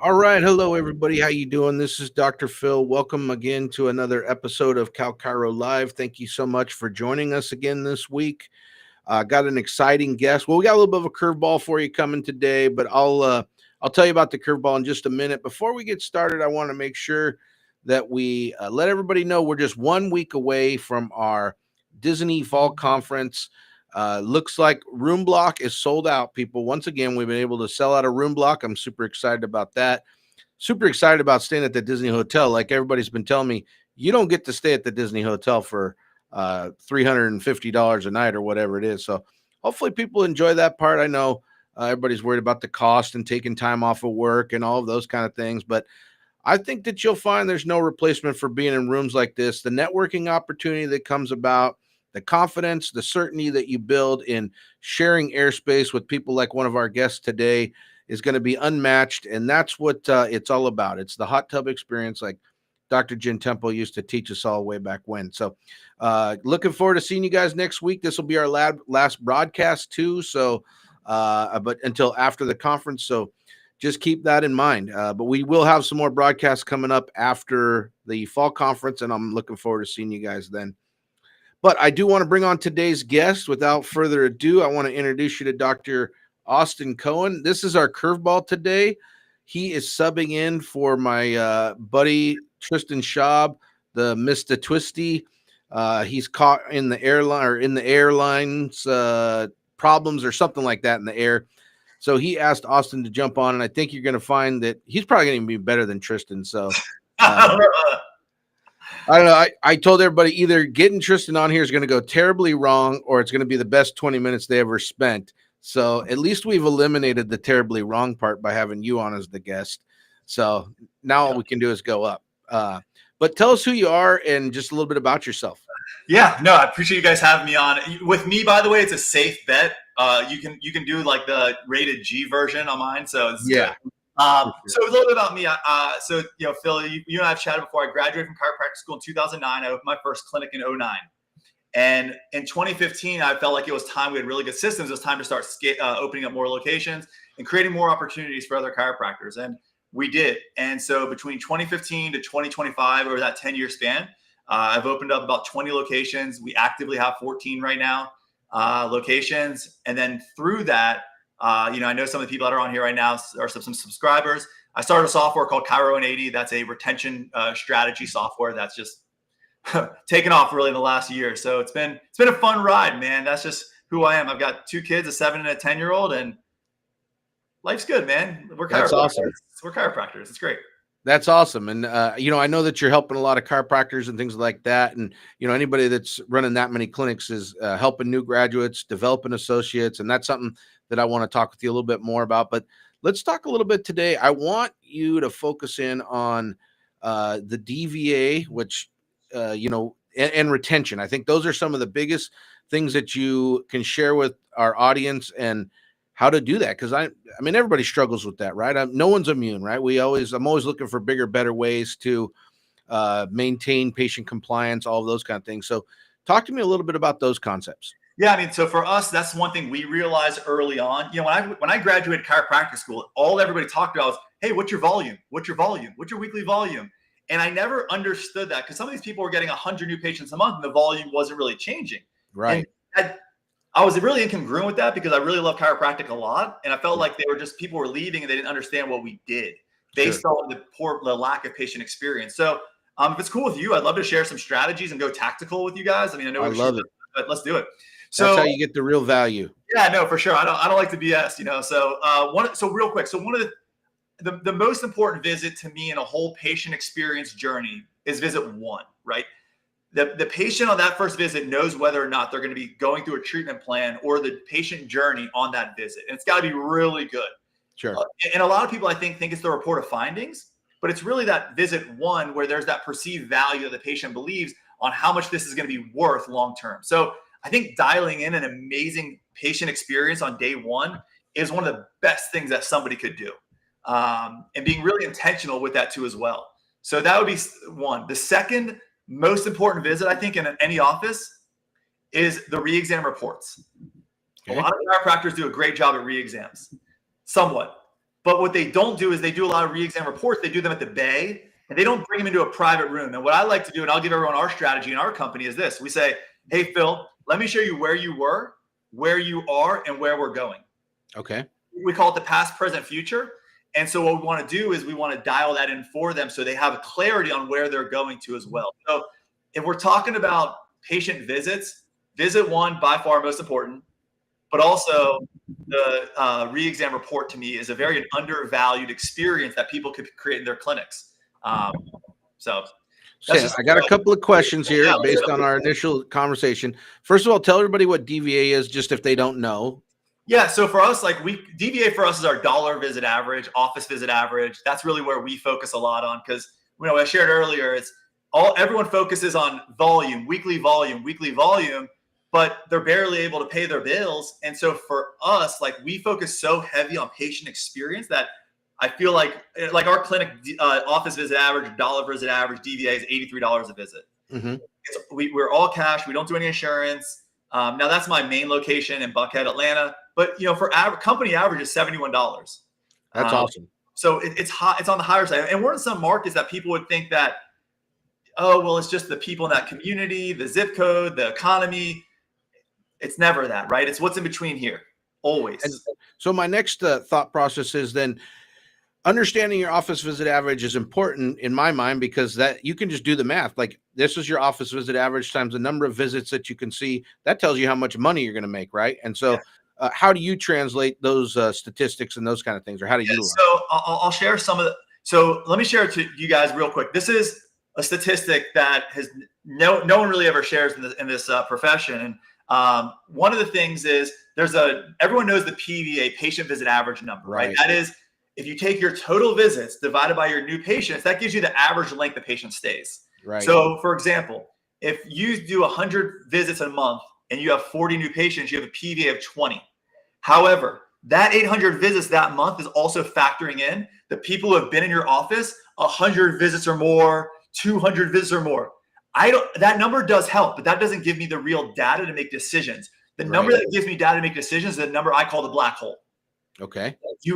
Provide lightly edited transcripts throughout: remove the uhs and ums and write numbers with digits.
All right. Hello, everybody. How you doing? This is Dr. Phil. Welcome again to another episode of Chiro Live. Thank you so much for joining us again this week. Got an exciting guest. Well, we got a little bit of a curveball for you coming today, but I'll tell you about the curveball in just a minute. Before we get started, I want to make sure that we let everybody know we're just 1 week away from our Disney Fall Conference. Looks like room block is sold out, people. Once again, we've been able to sell out a room block. I'm super excited about that. Super excited about staying at the Disney Hotel. Like everybody's been telling me, you don't get to stay at the Disney Hotel for $350 a night or whatever it is. So hopefully people enjoy that part. I know everybody's worried about the cost and taking time off of work and all of those kind of things, but I think that you'll find there's no replacement for being in rooms like this. The networking opportunity that comes about, the confidence, the certainty that you build in sharing airspace with people like one of our guests today is going to be unmatched. And that's what it's all about. It's the hot tub experience, like Dr. Jen Temple used to teach us all way back when. So looking forward to seeing you guys next week. This will be our last broadcast too. So, but until after the conference. So just keep that in mind. But we will have some more broadcasts coming up after the fall conference, and I'm looking forward to seeing you guys then. But I do want to bring on today's guest. Without further ado, I want to introduce you to Dr. Austin Cohen. This is our curveball today. He is subbing in for my buddy Tristan Schaub, the Mr. Twisty. He's caught in the airlines problems or something like that in the air. So he asked Austin to jump on, and I think you're going to find that he's probably going to be better than Tristan. So I don't know. I told everybody either getting Tristan on here is going to go terribly wrong or it's going to be the best 20 minutes they ever spent. So at least we've eliminated the terribly wrong part by having you on as the guest. So now all we can do is go up. But tell us who you are and just a little bit about yourself. Yeah, no, I appreciate you guys having me on. With me, by the way, it's a safe bet. You can do like the rated G version on mine. So it's yeah. Good. So a little bit about me. So Phil, you and I have chatted before. I graduated from chiropractic school in 2009. I opened my first clinic in 2009. And in 2015, I felt like it was time. We had really good systems. It was time to start opening up more locations and creating more opportunities for other chiropractors. And we did. And so between 2015 to 2025, over that 10-year span, I've opened up about 20 locations. We actively have 14 right now locations. And then through that, I know some of the people that are on here right now are some subscribers. I started a software called Chiro 180. That's a retention strategy software that's just taken off really in the last year. So it's been a fun ride, man. That's just who I am. I've got 2 kids, a 7 and a 10-year-old, and life's good, man. We're chiropractors. That's awesome. We're chiropractors. It's great. That's awesome. And, I know that you're helping a lot of chiropractors and things like that. And, anybody that's running that many clinics is helping new graduates, developing associates. And that's something that I want to talk with you a little bit more about. But let's talk a little bit today. I want you to focus in on the DVA, which, and retention. I think those are some of the biggest things that you can share with our audience and how to do that. Cause I mean, everybody struggles with that, right? No one's immune, right? I'm always looking for bigger, better ways to maintain patient compliance, all of those kind of things. So talk to me a little bit about those concepts. Yeah. I mean, so for us, that's one thing we realized early on. When I graduated chiropractic school, all everybody talked about was, hey, what's your volume? What's your volume? What's your weekly volume? And I never understood that because some of these people were getting 100 new patients a month and the volume wasn't really changing. Right. And I was really incongruent with that because I really love chiropractic a lot. And I felt like people were leaving and they didn't understand what we did based on the lack of patient experience. So if it's cool with you, I'd love to share some strategies and go tactical with you guys. I mean, I know I love it, but let's do it. So that's how you get the real value. Yeah, no, for sure. I don't like to BS, So real quick. So one of the most important visit to me in a whole patient experience journey is visit 1, right? The patient on that first visit knows whether or not they're going to be going through a treatment plan or the patient journey on that visit. And it's got to be really good. Sure. And a lot of people, I think it's the report of findings. but it's really that visit one where there's that perceived value that the patient believes on how much this is going to be worth long-term. So I think dialing in an amazing patient experience on day one is one of the best things that somebody could do. And being really intentional with that too as well. So that would be one. The second most important visit, I think, in any office is the re-exam reports. Okay. A lot of chiropractors do a great job at re-exams, somewhat. But what they don't do is they do a lot of re-exam reports. They do them at the bay, and they don't bring them into a private room. And what I like to do, and I'll give everyone our strategy in our company, is this. We say, hey, Phil, let me show you where you were, where you are, and where we're going. Okay. We call it the past, present, future. And so what we want to do is we want to dial that in for them so they have clarity on where they're going to as well. So if we're talking about patient visits, visit one, by far most important, but also the re-exam report to me is a very undervalued experience that people could create in their clinics. So I got a couple of questions here based on our initial conversation. First of all, tell everybody what DVA is, just if they don't know. Yeah, so for us, like DVA for us is our dollar visit average, office visit average. That's really where we focus a lot on, because I shared earlier, it's everyone focuses on volume, weekly volume, but they're barely able to pay their bills. And so for us, like we focus so heavy on patient experience that I feel like our clinic office visit average, dollar visit average, DVA is $83 a visit. Mm-hmm. We're all cash. We don't do any insurance. Now that's my main location in Buckhead, Atlanta. But for company average is $71. That's awesome. So it's hot. It's on the higher side. And we're in some markets that people would think that, oh, well, it's just the people in that community, the zip code, the economy. It's never that, right? It's what's in between here, always. And so my next thought process is then understanding your office visit average is important in my mind, because that you can just do the math. Like this is your office visit average times the number of visits that you can see. That tells you how much money you're going to make, right? And so how do you translate those statistics and those kind of things, or how do you? So I'll share some of the. So let me share it to you guys real quick. This is a statistic that has no one really ever shares in this profession. And one of the things is everyone knows the PVA, patient visit average number, right? That is, if you take your total visits divided by your new patients, that gives you the average length the patient stays. Right. So for example, if you do 100 visits a month and you have 40 new patients, you have a PVA of 20. However, that 800 visits that month is also factoring in the people who have been in your office 100 visits or more, 200 visits or more. That number does help, but that doesn't give me the real data to make decisions. The number that gives me data to make decisions is the number I call the black hole. Okay. We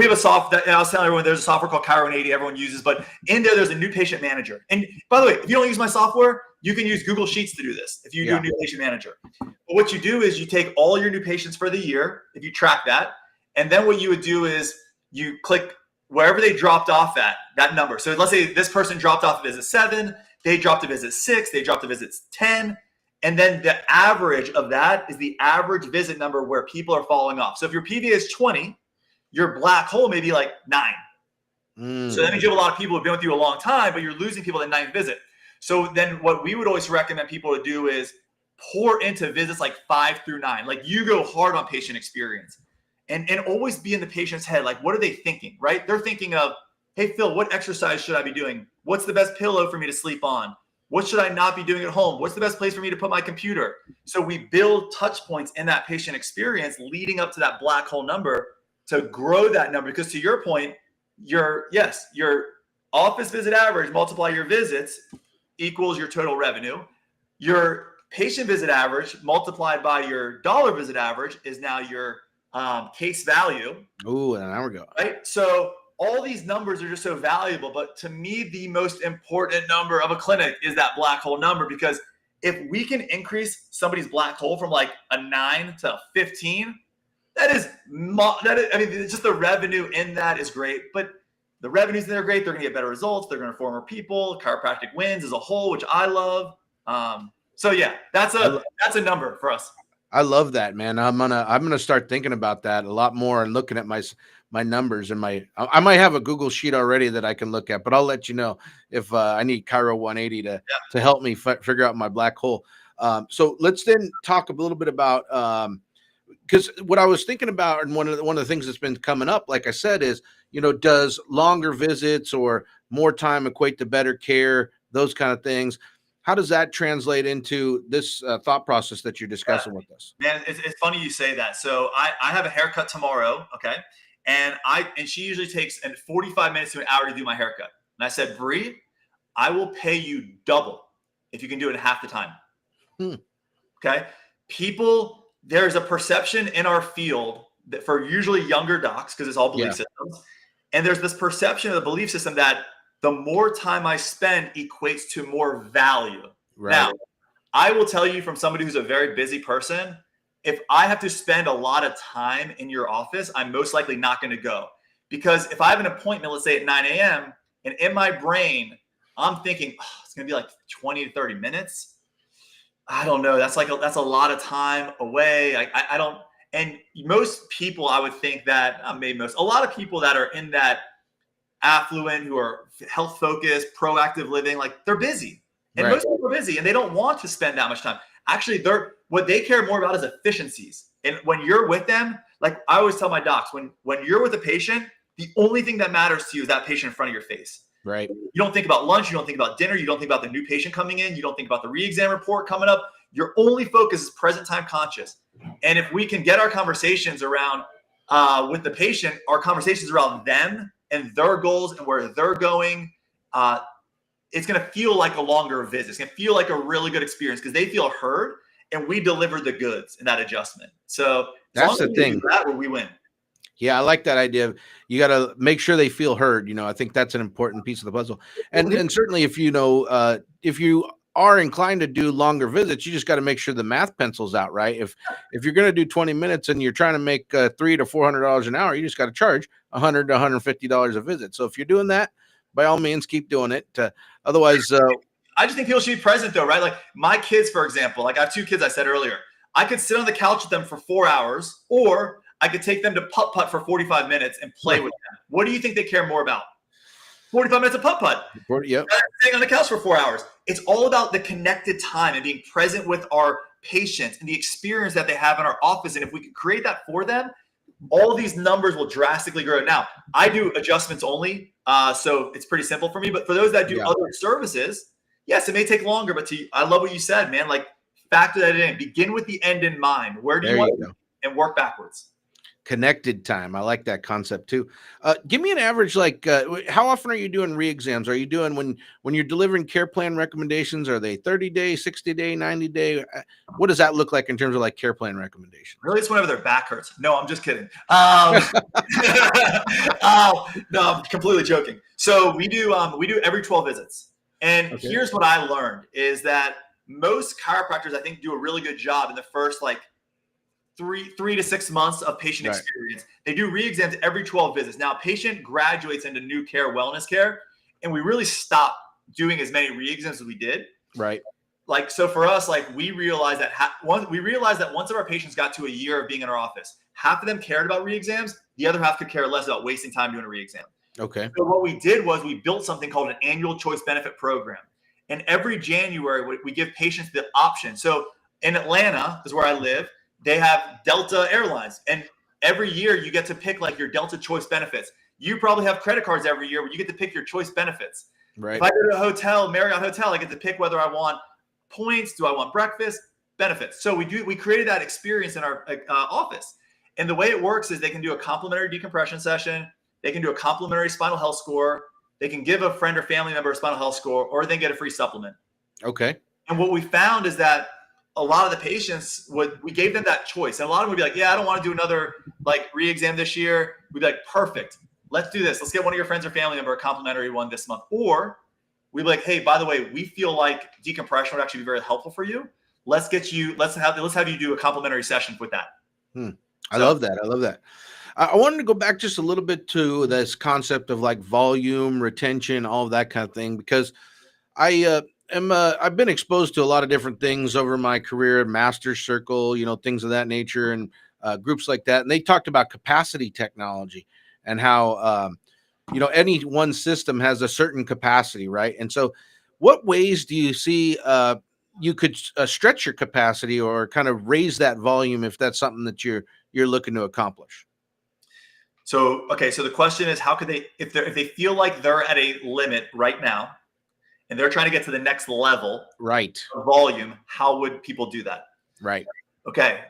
have a software. I was telling everyone there's a software called Chiro 80 everyone uses, but in there's a new patient manager. And by the way, if you don't use my software, you can use Google Sheets to do this. If you do a new patient manager, but what you do is you take all your new patients for the year, if you track that, and then what you would do is you click wherever they dropped off at that number. So let's say this person dropped off at visit 7, they dropped to visit 6, they dropped to visit 10. And then the average of that is the average visit number where people are falling off. So if your PVA is 20, your black hole may be like 9. So that means you have a lot of people who've been with you a long time, but you're losing people at 9th visit. So then what we would always recommend people to do is pour into visits like 5 through 9. Like you go hard on patient experience and always be in the patient's head. Like, what are they thinking, right? They're thinking of, hey, Phil, what exercise should I be doing? What's the best pillow for me to sleep on? What should I not be doing at home? What's the best place for me to put my computer? So we build touch points in that patient experience leading up to that black hole number to grow that number. Because to your point, your office visit average, multiply your visits equals your total revenue. Your patient visit average multiplied by your dollar visit average is now your case value. Oh, and now we're going. Right. So all these numbers are just so valuable. But to me, the most important number of a clinic is that black hole number, because if we can increase somebody's black hole from like a 9 to a 15, that is, I mean, just the revenue in that is great. But the revenues in there are great. They're going to get better results. They're going to refer more people. Chiropractic wins as a whole, which I love. So yeah, that's a number for us. I love that, man. I'm gonna start thinking about that a lot more and looking at my numbers and I might have a Google sheet already that I can look at, but I'll let you know if I need Chiro 180 to help me figure out my black hole. So let's then talk a little bit about because what I was thinking about, and one of the things that's been coming up, like I said, is, does longer visits or more time equate to better care, those kind of things. How does that translate into this thought process that you're discussing with us? Man, it's funny you say that. So I have a haircut tomorrow, okay? And she usually takes 45 minutes to an hour to do my haircut. And I said, Bree, I will pay you double if you can do it in half the time. Okay? There's a perception in our field that for usually younger docs, because it's all belief systems, and there's this perception of the belief system that the more time I spend equates to more value. Right. Now, I will tell you from somebody who's a very busy person, if I have to spend a lot of time in your office, I'm most likely not going to go. Because if I have an appointment, let's say at 9 a.m., and in my brain, I'm thinking, it's going to be like 20 to 30 minutes. I don't know. That's a lot of time away. I don't, and most people, I would think that, a lot of people that are in that affluent, who are health focused, proactive living, like they're busy. And most people are busy and they don't want to spend that much time. Actually, what they care more about is efficiencies. And when you're with them, like I always tell my docs, when you're with a patient, the only thing that matters to you is that patient in front of your face. Right. You don't think about lunch. You don't think about dinner. You don't think about the new patient coming in. You don't think about the re-exam report coming up. Your only focus is present time conscious. And if we can get our conversations around with the patient, our conversations around them and their goals and where they're going, it's going to feel like a longer visit. It's going to feel like a really good experience because they feel heard and we deliver the goods in that adjustment. So that's the thing. That where we win. Yeah, I like that idea. You got to make sure they feel heard. I think that's an important piece of the puzzle. And certainly if if you are inclined to do longer visits, you just got to make sure the math pencils out, right? If you're going to do 20 minutes and you're trying to make $300 to $400 an hour, you just got to charge $100 to $150 a visit. So if you're doing that, by all means, keep doing it. Otherwise, I just think people should be present though, right? Like my kids, for example, like I have 2 kids, I said earlier, I could sit on the couch with them for 4 hours, or I could take them to putt-putt for 45 minutes and play with them. What do you think they care more about? 45 minutes of putt-putt. Yep. Sitting on the couch for 4 hours. It's all about the connected time and being present with our patients and the experience that they have in our office. And if we could create that for them, all these numbers will drastically grow. Now, I do adjustments only, so it's pretty simple for me. But for those that do other services, yes, it may take longer. But I love what you said, man. Like, factor that in. Begin with the end in mind. Where do you want to go? And work backwards. Connected time. I like that concept too. Give me an average, like how often are you doing re-exams? Are you doing when you're delivering care plan recommendations? Are they 30-day, 60-day, 90-day? What does that look like in terms of like care plan recommendations? Really, it's whenever their back hurts. No, I'm just kidding. No, I'm completely joking. So we do every 12 visits. And here's what I learned is that most chiropractors, I think, do a really good job in the first like 3 to 6 months of patient experience. They do re-exams every 12 visits. Now, patient graduates into new care, wellness care, and we really stopped doing as many re-exams as we did. Right. Like, so for us, like we realized that once of our patients got to a year of being in our office, half of them cared about re-exams. The other half could care less about wasting time doing a re-exam. Okay. So what we did was we built something called an annual choice benefit program. And every January, we give patients the option. So in Atlanta is where I live. They have Delta Airlines, and every year you get to pick like your Delta choice benefits. You probably have credit cards every year where you get to pick your choice benefits. Right. If I go to a hotel, Marriott hotel, I get to pick whether I want points, do I want breakfast, benefits. So we created that experience in our office. And the way it works is they can do a complimentary decompression session. They can do a complimentary spinal health score. They can give a friend or family member a spinal health score, or they get a free supplement. Okay. And what we found is that a lot of the patients we gave them that choice. And a lot of them would be like, yeah, I don't want to do another like re-exam this year. We'd be like, perfect. Let's do this. Let's get one of your friends or family member a complimentary one this month. Or we'd be like, hey, by the way, we feel like decompression would actually be very helpful for you. Let's have you do a complimentary session with that. I love that. I love that. I wanted to go back just a little bit to this concept of like volume, retention, all of that kind of thing, because I've been exposed to a lot of different things over my career, master's circle, things of that nature, and groups like that. And they talked about capacity technology and how, any one system has a certain capacity, right? And so what ways do you see you could stretch your capacity or kind of raise that volume if that's something that you're looking to accomplish. So, okay. So the question is, how could they, if they feel like they're at a limit right now and they're trying to get to the next level Right. of volume, how would people do that? Right. Okay.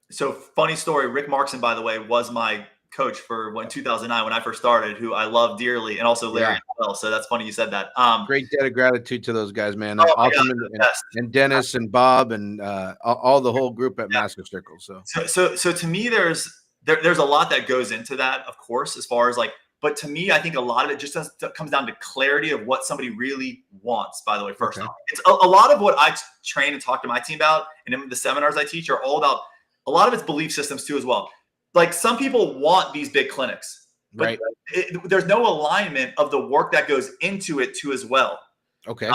So funny story. Rick Markson, by the way, was my coach for 2009 when I first started, who I love dearly, and also Larry as well. So that's funny you said that. Great debt of gratitude to those guys, man. Oh my Awesome. God, and Dennis and Bob and all the whole group at Master Circle. So to me, there's a lot that goes into that, of course, as far as like, but to me, I think a lot of it just comes down to clarity of what somebody really wants, by the way, first off. It's a lot of what I train and talk to my team about, and in the seminars I teach are all about, a lot of it's belief systems too as well. Like some people want these big clinics, but there's no alignment of the work that goes into it too as well. Okay.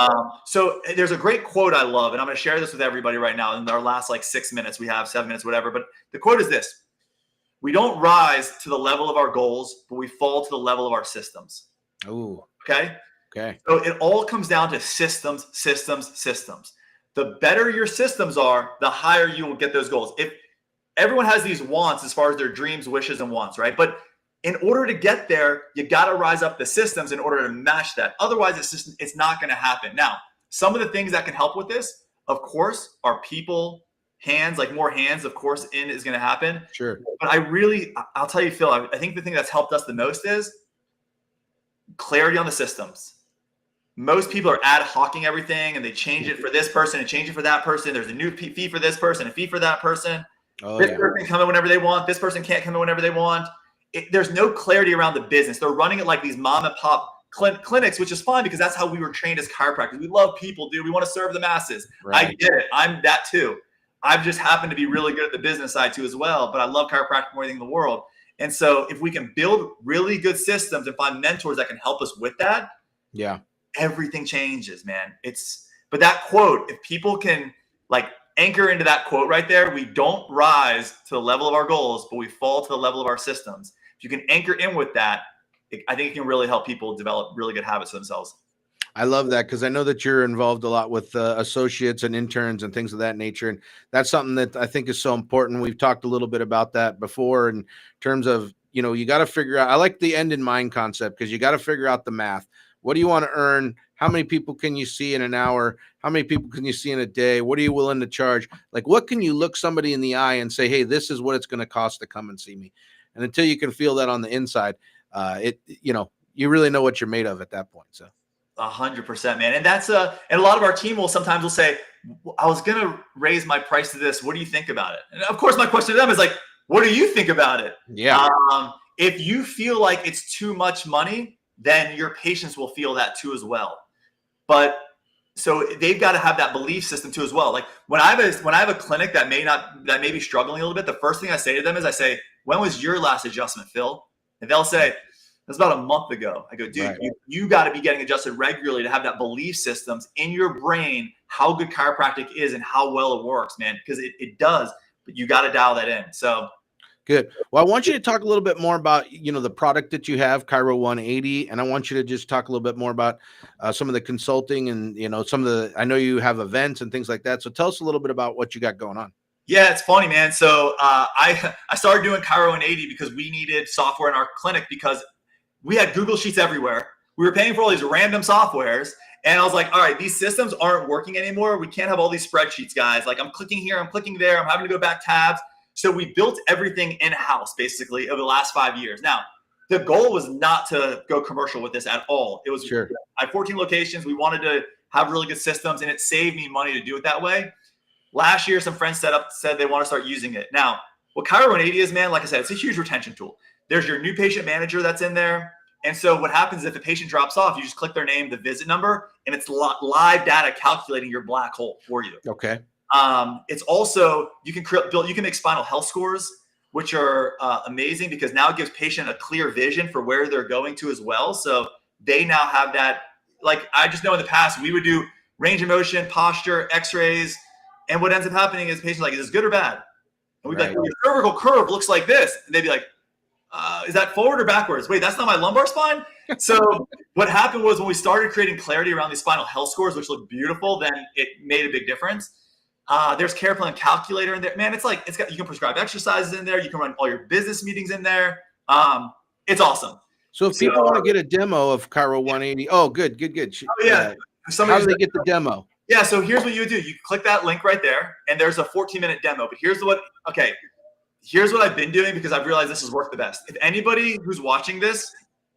So there's a great quote I love, and I'm going to share this with everybody right now in our last like 6 minutes. We have 7 minutes, whatever. But the quote is this: we don't rise to the level of our goals, but we fall to the level of our systems. Oh, okay. Okay. So it all comes down to systems, systems, systems. The better your systems are, the higher you will get those goals. If everyone has these wants as far as their dreams, wishes, and wants, right? But in order to get there, you got to rise up the systems in order to match that. Otherwise, it's not going to happen. Now, some of the things that can help with this, of course, are people, hands, like more hands, of course, is going to happen. Sure. But I'll tell you, Phil, I think the thing that's helped us the most is clarity on the systems. Most people are ad hocing everything and they change it for this person and change it for that person. There's a new fee for this person, a fee for that person. This person can come in whenever they want. This person can't come in whenever they want. There's no clarity around the business. They're running it like these mom and pop clinics, which is fine because that's how we were trained as chiropractors. We love people, dude. We want to serve the masses. Right. I get it. I'm that too. I've just happened to be really good at the business side too as well, but I love chiropractic more than anything in the world. And so if we can build really good systems and find mentors that can help us with that, everything changes, man. But that quote, if people can like anchor into that quote right there, we don't rise to the level of our goals, but we fall to the level of our systems. If you can anchor in with that, I think it can really help people develop really good habits for themselves. I love that because I know that you're involved a lot with associates and interns and things of that nature. And that's something that I think is so important. We've talked a little bit about that before in terms of, you got to figure out, I like the end in mind concept because you got to figure out the math. What do you want to earn? How many people can you see in an hour? How many people can you see in a day? What are you willing to charge? Like, what can you look somebody in the eye and say, hey, this is what it's going to cost to come and see me? And until you can feel that on the inside, you really know what you're made of at that point. So 100%, man. And and a lot of our team will sometimes say, I was going to raise my price to this. What do you think about it? And of course, my question to them is like, what do you think about it? Yeah. If you feel like it's too much money, then your patients will feel that too as well. But so they've got to have that belief system too as well. Like when I have a clinic that may be struggling a little bit, the first thing I say to them is I say, when was your last adjustment, Phil? And they'll say, that's about a month ago. I go, dude, you got to be getting adjusted regularly to have that belief systems in your brain, how good chiropractic is and how well it works, man, because it does, but you got to dial that in. So good. Well, I want you to talk a little bit more about, the product that you have, Chiro 180. And I want you to just talk a little bit more about some of the consulting and, I know you have events and things like that. So tell us a little bit about what you got going on. Yeah, it's funny, man. So I started doing Chiro 180 because we needed software in our clinic because we had Google Sheets everywhere. We were paying for all these random softwares. And I was like, all right, these systems aren't working anymore. We can't have all these spreadsheets, guys. Like I'm clicking here, I'm clicking there. I'm having to go back tabs. So we built everything in-house basically over the last 5 years. Now, the goal was not to go commercial with this at all. It was, I had 14 locations. We wanted to have really good systems and it saved me money to do it that way. Last year, some friends said they want to start using it. Now, what Chiro 180 is, man, like I said, it's a huge retention tool. There's your new patient manager that's in there. And so what happens if a patient drops off, you just click their name, the visit number, and it's live data calculating your black hole for you. Okay. It's also, you can make spinal health scores, which are amazing because now it gives patient a clear vision for where they're going to as well. So they now have that, like I just know in the past, we would do range of motion, posture, x-rays. And what ends up happening is patients like, is this good or bad? And we'd be like, well, your cervical curve looks like this. And they'd be like, is that forward or backwards? Wait, that's not my lumbar spine. So what happened was when we started creating clarity around these spinal health scores, which look beautiful, then it made a big difference. There's care plan calculator in there, man. It's got, you can prescribe exercises in there. You can run all your business meetings in there. It's awesome. So if people want to get a demo of Chiro 180, oh, good. Oh, yeah. How do they get the demo? Yeah. So here's what you do. You click that link right there, and there's a 14-minute demo. But here's what I've been doing because I've realized this has worked the best. If anybody who's watching this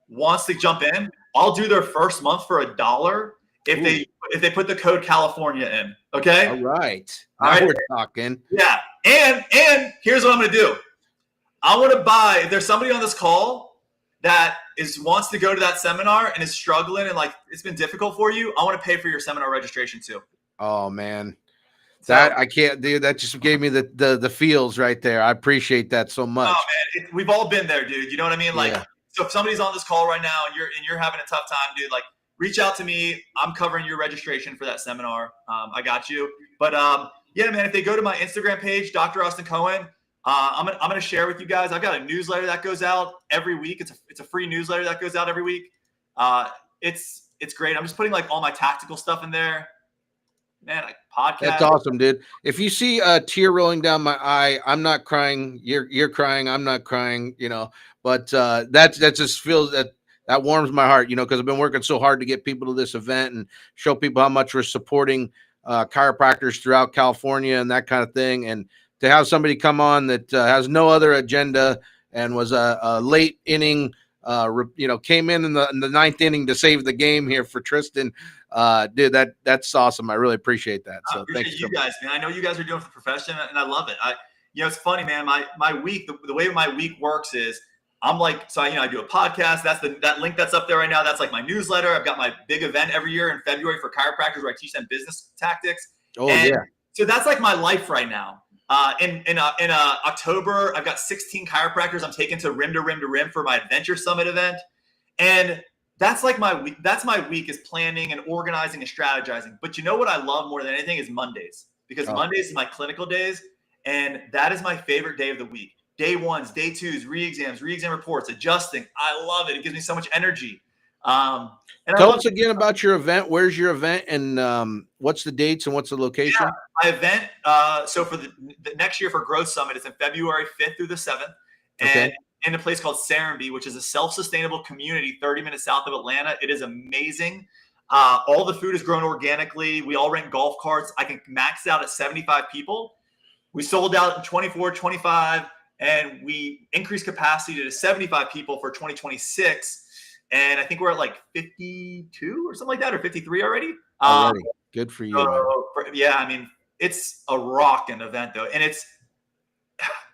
wants to jump in, I'll do their first month for $1 if they put the code California in. Okay. All right. Now we're talking. Yeah. And here's what I'm going to do. I want to buy, if there's somebody on this call that wants to go to that seminar and is struggling and like it's been difficult for you, I want to pay for your seminar registration too. Oh man. That I can't do. That just gave me the feels right there. I appreciate that so much. Oh man, we've all been there, dude. You know what I mean? Like, So if somebody's on this call right now and you're having a tough time, dude, like reach out to me. I'm covering your registration for that seminar. I got you. But yeah, man, if they go to my Instagram page, Dr. Austin Cohen, I'm gonna share with you guys. I've got a newsletter that goes out every week. It's a free newsletter that goes out every week. It's great. I'm just putting like all my tactical stuff in there. Man, like podcast. That's awesome, dude. If you see a tear rolling down my eye, I'm not crying. You're crying. I'm not crying. You know, but that just feels that warms my heart. You know, because I've been working so hard to get people to this event and show people how much we're supporting chiropractors throughout California and that kind of thing. And to have somebody come on that has no other agenda and was a late inning, came in the ninth inning to save the game here for Tristan. Dude, that's awesome. I really appreciate that. So thanks you guys, man. I know you guys are doing it for the profession and I love it. It's funny, man. My week, the way my week works is I'm like, so I do a podcast. That's that link that's up there right now. That's like my newsletter. I've got my big event every year in February for chiropractors where I teach them business tactics. So that's like my life right now. In October, I've got 16 chiropractors I'm taking to rim for my Adventure Summit event. And that's like my week. That's my week is planning and organizing and strategizing. But you know what I love more than anything is Mondays, because Mondays is my clinical days. And that is my favorite day of the week. Day ones, day twos, re-exam reports, adjusting. I love it. It gives me so much energy. And tell us again about your event. Where's your event and what's the dates and what's the location? Yeah, my event. So for the next year for Growth Summit, it's in February 5th through the 7th. And in a place called Serenbe, which is a self-sustainable community 30 minutes south of Atlanta. It is amazing. All the food is grown organically. We all rent golf carts. I can max out at 75 people. We sold out in 24, 25, and we increased capacity to 75 people for 2026. And I think we're at like 52 or something like that, or 53 already. Good for you. Yeah, I mean, it's a rocking event though. And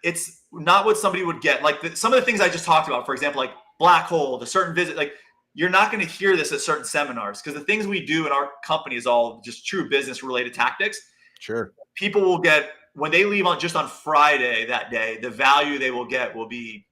it's not what somebody would get. Like some of the things I just talked about, for example, like black hole, the certain visit, like you're not going to hear this at certain seminars because the things we do in our company is all just true business related tactics. Sure. People will get, when they leave on Friday that day, the value they will get will be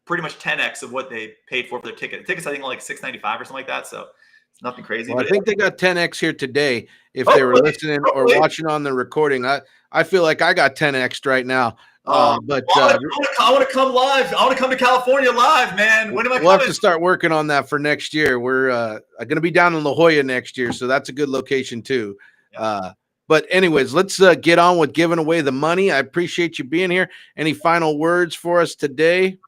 pretty much 10x of what they paid for their ticket. The tickets, I think, are like $6.95 or something like that. So it's nothing crazy. Well, I think they got 10x here today. If they were listening or watching on the recording, I feel like I got 10x right now. I want to come live. I want to come to California live, man. When am I coming? We'll have to start working on that for next year. We're going to be down in La Jolla next year, so that's a good location too. Yeah. But anyways, let's get on with giving away the money. I appreciate you being here. Any final words for us today?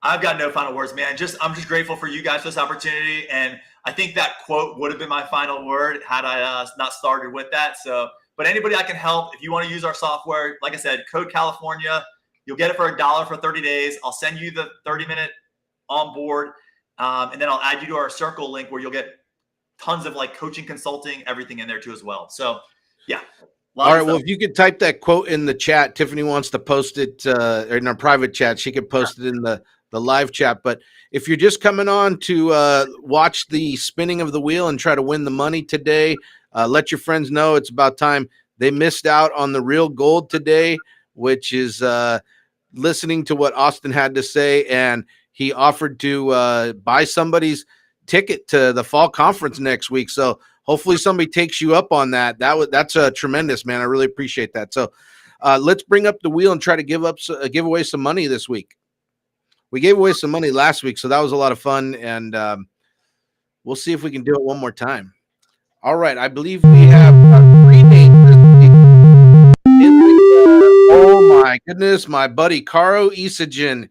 I've got no final words, man. I'm just grateful for you guys for this opportunity. And I think that quote would have been my final word had I not started with that. So, but anybody I can help, if you want to use our software, like I said, code California, you'll get it for $1 for 30 days. I'll send you the 30-minute on board. And then I'll add you to our circle link where you'll get tons of like coaching, consulting, everything in there too as well. So yeah. All right. Well, if you could type that quote in the chat, Tiffany wants to post it in our private chat. She could post it in the live chat. But if you're just coming on to watch the spinning of the wheel and try to win the money today, let your friends know it's about time. They missed out on the real gold today, which is listening to what Austin had to say. And he offered to buy somebody's ticket to the fall conference next week. So hopefully somebody takes you up on that. That's tremendous, man. I really appreciate that. So let's bring up the wheel and try to give away some money this week. we gave away some money last week, so that was a lot of fun, and we'll see if we can do it one more time. All right, I believe we have 3 names this week. Oh my goodness, my buddy Caro Isagen,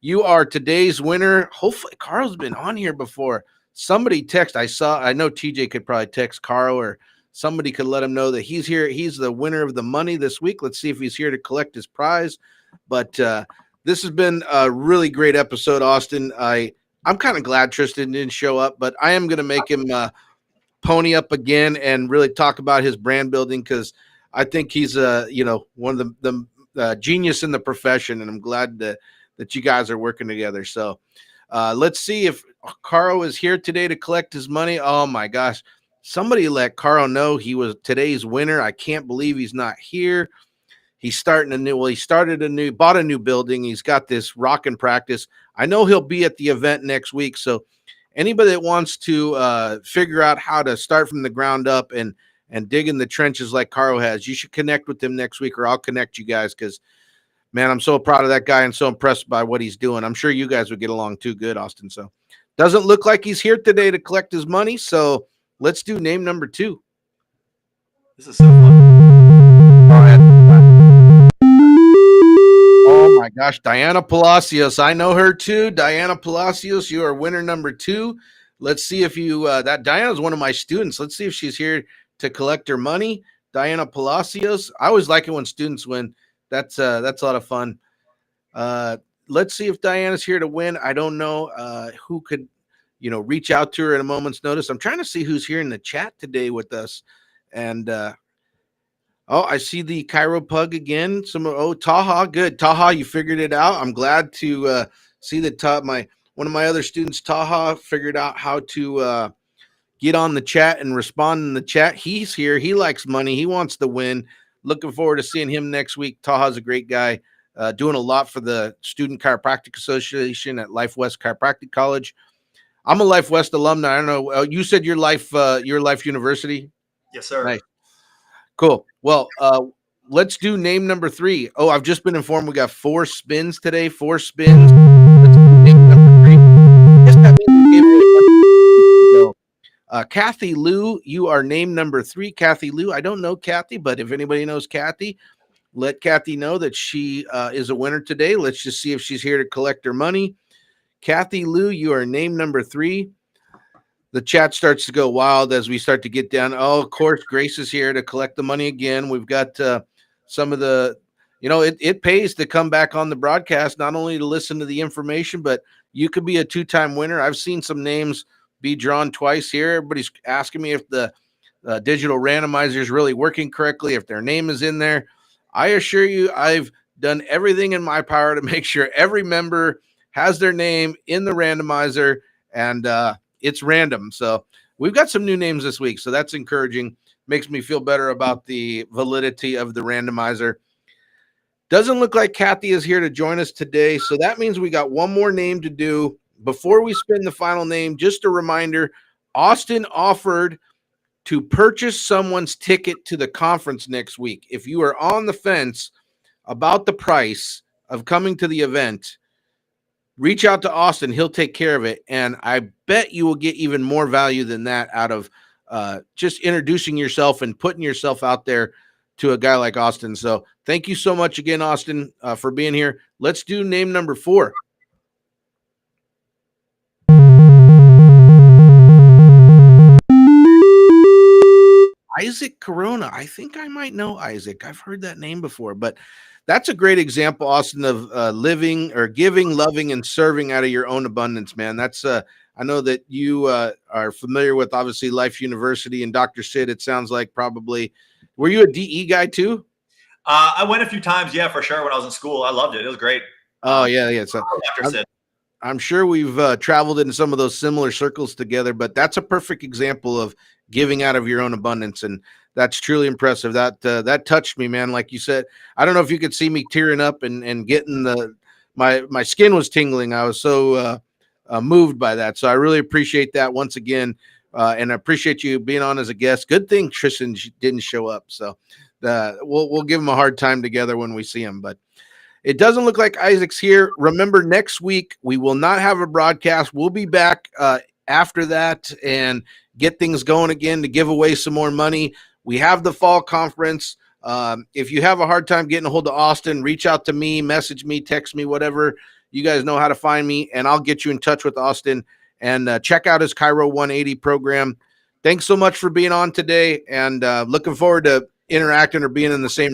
you are today's winner. Hopefully, Caro's been on here before. Somebody text. I know TJ could probably text Caro, or somebody could let him know that he's here. He's the winner of the money this week. Let's see if he's here to collect his prize. But this has been a really great episode, Austin. I'm kind of glad Tristan didn't show up, but I am going to make him pony up again and really talk about his brand building, because I think he's one of the genius in the profession, and I'm glad that you guys are working together. So let's see if Caro is here today to collect his money. Oh my gosh. Somebody let Caro know he was today's winner. I can't believe he's not here. He's bought a new building. He's got this rockin' practice. I know he'll be at the event next week. So anybody that wants to figure out how to start from the ground up and dig in the trenches like Caro has, you should connect with him next week, or I'll connect you guys, because man, I'm so proud of that guy and so impressed by what he's doing. I'm sure you guys would get along too good, Austin. So doesn't look like he's here today to collect his money. So let's do name number 2. This is so fun. Oh my gosh, Diana Palacios. I know her too. Diana Palacios, you are winner number 2. Let's see if that Diana's one of my students. Let's see if she's here to collect her money. Diana Palacios. I always like it when students win. That's a lot of fun. Let's see if Diana's here to win. I don't know who could, reach out to her at a moment's notice. I'm trying to see who's here in the chat today with us. And I see the Chiropug again. Taha, good. Taha, you figured it out. I'm glad to see that one of my other students, Taha, figured out how to get on the chat and respond in the chat. He's here. He likes money. He wants to win. Looking forward to seeing him next week. Taha's a great guy, doing a lot for the Student Chiropractic Association at Life West Chiropractic College. I'm a Life West alumni. I don't know. You said your Life University? Yes, sir. Nice. Cool. Well, let's do name number 3. Oh, I've just been informed we got 4 spins today. 4 spins. Let's do name number 3. Yes, that means we gave away Kathy Lou, you are name number 3. Kathy Lou. I don't know Kathy, but if anybody knows Kathy, let Kathy know that she is a winner today. Let's just see if she's here to collect her money. Kathy Lou, you are name number 3. The chat starts to go wild as we start to get down. Oh, of course, Grace is here to collect the money again. We've got some of the, it pays to come back on the broadcast, not only to listen to the information, but you could be a 2-time winner. I've seen some names be drawn twice here. Everybody's asking me if the digital randomizer is really working correctly, if their name is in there. I assure you, I've done everything in my power to make sure every member has their name in the randomizer, and it's random. So we've got some new names this week, so that's encouraging. Makes me feel better about the validity of the randomizer. Doesn't look like Kathy is here to join us today, so that means we got one more name to do. Before we spin the final name, just a reminder, Austin offered to purchase someone's ticket to the conference next week. If you are on the fence about the price of coming to the event, reach out to Austin. He'll take care of it. And I bet you will get even more value than that out of just introducing yourself and putting yourself out there to a guy like Austin. So thank you so much again, Austin, for being here. Let's do name number 4. Isaac Corona. I think I might know Isaac. I've heard that name before, but that's a great example, Austin, of living or giving, loving, and serving out of your own abundance, man. That's I know that you are familiar with, obviously, Life University and Dr. Sid. It sounds like probably. Were you a DE guy too? I went a few times, yeah, for sure. When I was in school, I loved it. It was great. Oh yeah. So Dr. Sid. I'm sure we've traveled in some of those similar circles together, but that's a perfect example of giving out of your own abundance. And that's truly impressive. That touched me, man. Like you said, I don't know if you could see me tearing up and getting my skin was tingling. I was so moved by that. So I really appreciate that once again. And I appreciate you being on as a guest. Good thing Tristan didn't show up. So we'll give him a hard time together when we see him, but It doesn't look like Isaac's here. Remember, next week we will not have a broadcast. We'll be back after that and get things going again to give away some more money. We have the fall conference. If you have a hard time getting a hold of Austin, reach out to me, message me, text me, whatever. You guys know how to find me, and I'll get you in touch with Austin. And check out his Chiro 180 program. Thanks so much for being on today, and looking forward to interacting or being in the same